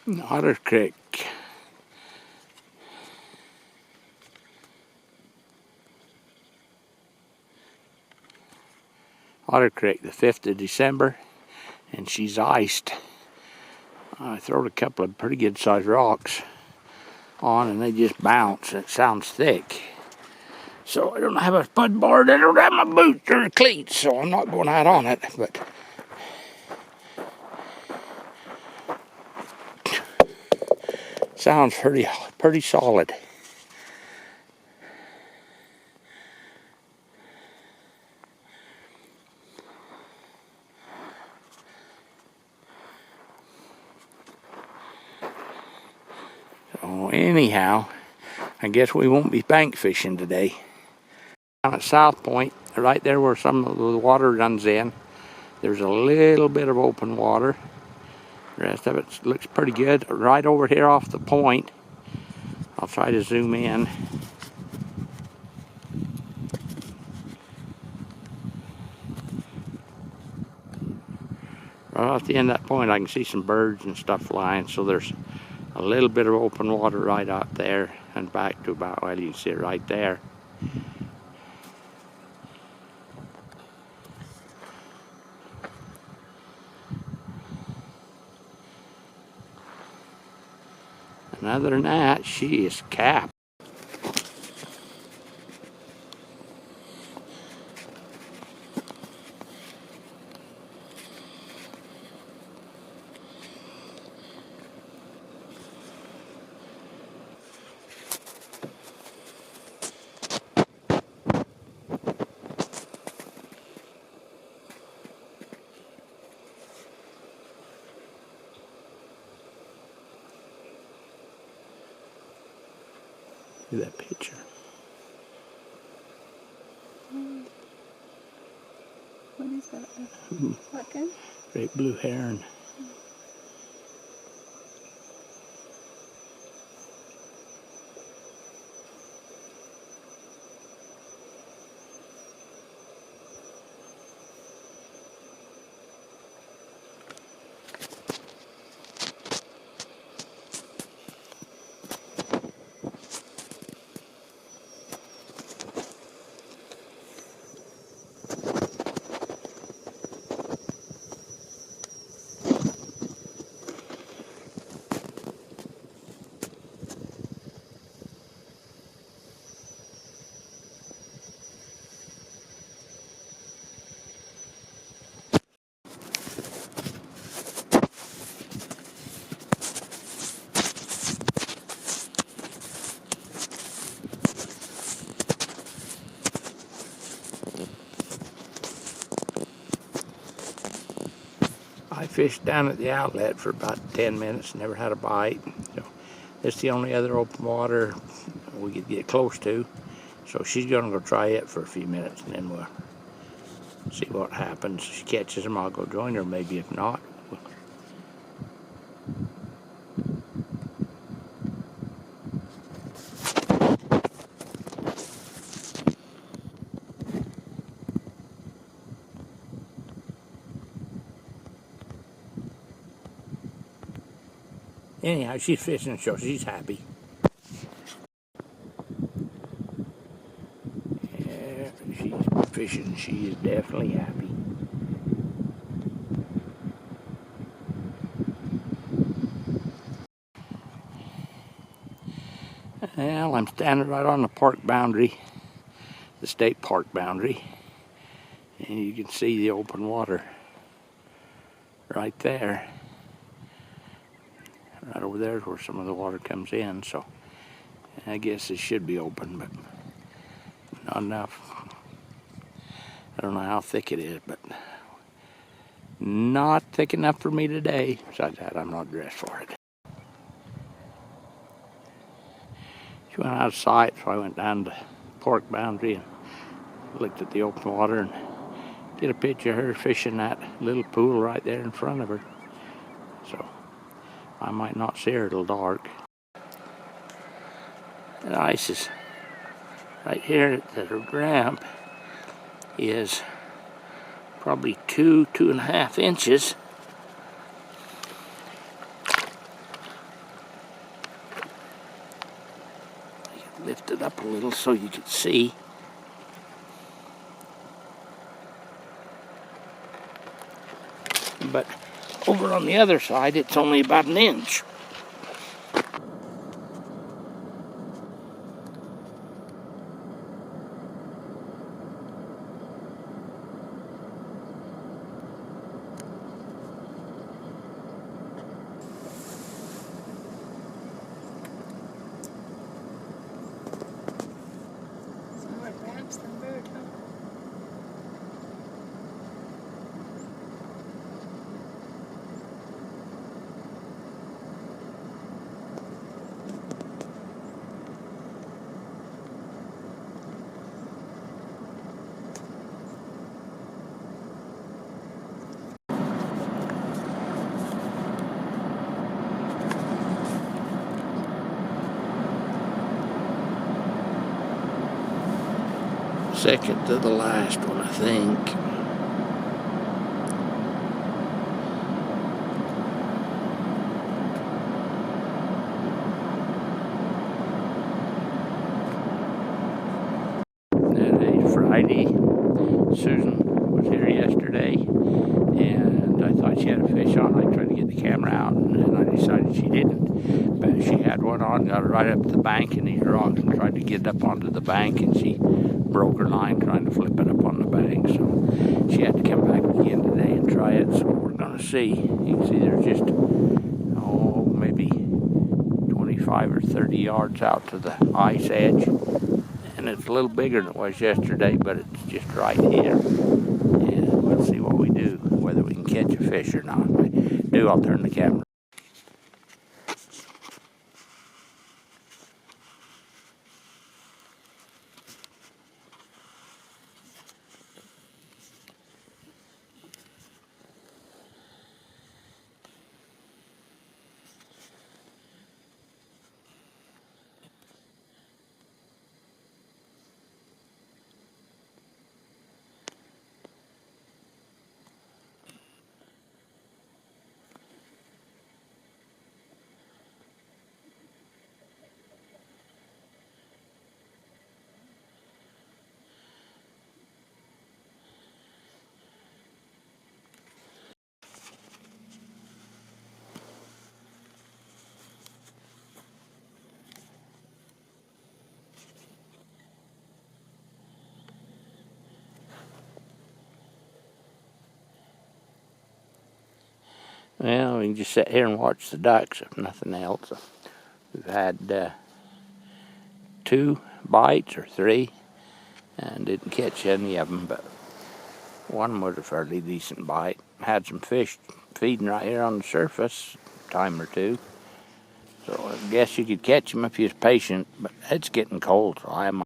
Otter Creek. Otter Creek, the 5th of December, and she's iced. I threw a couple of pretty good sized rocks on and they just bounce. It sounds thick. So I don't have a spud board, I don't have my boots or cleats, so I'm not going out on it, but sounds pretty solid. So anyhow, I guess we won't be bank fishing today. Down at South Point, right there where some of the water runs in, there's a little bit of open water. The rest of it looks pretty good. Right over here off the point, I'll try to zoom in. Right at the end of that point, I can see some birds and stuff flying, so there's a little bit of open water right out there and back to about, well, you can see it right there. And other than that, she is capped. Look at that picture. What is that? What? Great blue heron. I fished down at the outlet for about 10 minutes, never had a bite. So it's the only other open water we could get close to. So she's gonna go try it for a few minutes and then we'll see what happens. If she catches them, I'll go join her. Maybe if not, anyhow, she's fishing, so she's happy. Yeah, she's fishing. She is definitely happy. Well, I'm standing right on the park boundary, the state park boundary, and you can see the open water right there. Right over there is where some of the water comes in, so I guess it should be open, but not enough. I don't know how thick it is, but not thick enough for me today. Besides that, I'm not dressed for it. She went out of sight, so I went down the park boundary and looked at the open water and get a picture of her fishing that little pool right there in front of her. So I might not see her till dark. The ice is right here at the ramp is probably 2.5 inches. lift it up a little so you can see. But over on the other side, it's only about an inch. Some more crabs than bird, huh? Second to the last one, I think. Today's Friday. Susan was here yesterday, and I thought she had a fish on. I tried to get the camera out, and then I decided she didn't. But she had one on, got it right up to the bank in these rocks, and tried to get it up onto the bank, and she broke her line trying to flip it up on the bank. So she had to come back again today and try it. So we're going to see. You can see there's just, maybe 25 or 30 yards out to the ice edge. And it's a little bigger than it was yesterday, but it's just right here. And we'll see what we do, whether we can catch a fish or not. If we do, I'll turn the camera. Well, we can just sit here and watch the ducks, if nothing else. We've had 2 bites or 3, and didn't catch any of them, but one was a fairly decent bite. Had some fish feeding right here on the surface a time or 2. So I guess you could catch them if you was patient, but it's getting cold, so I'm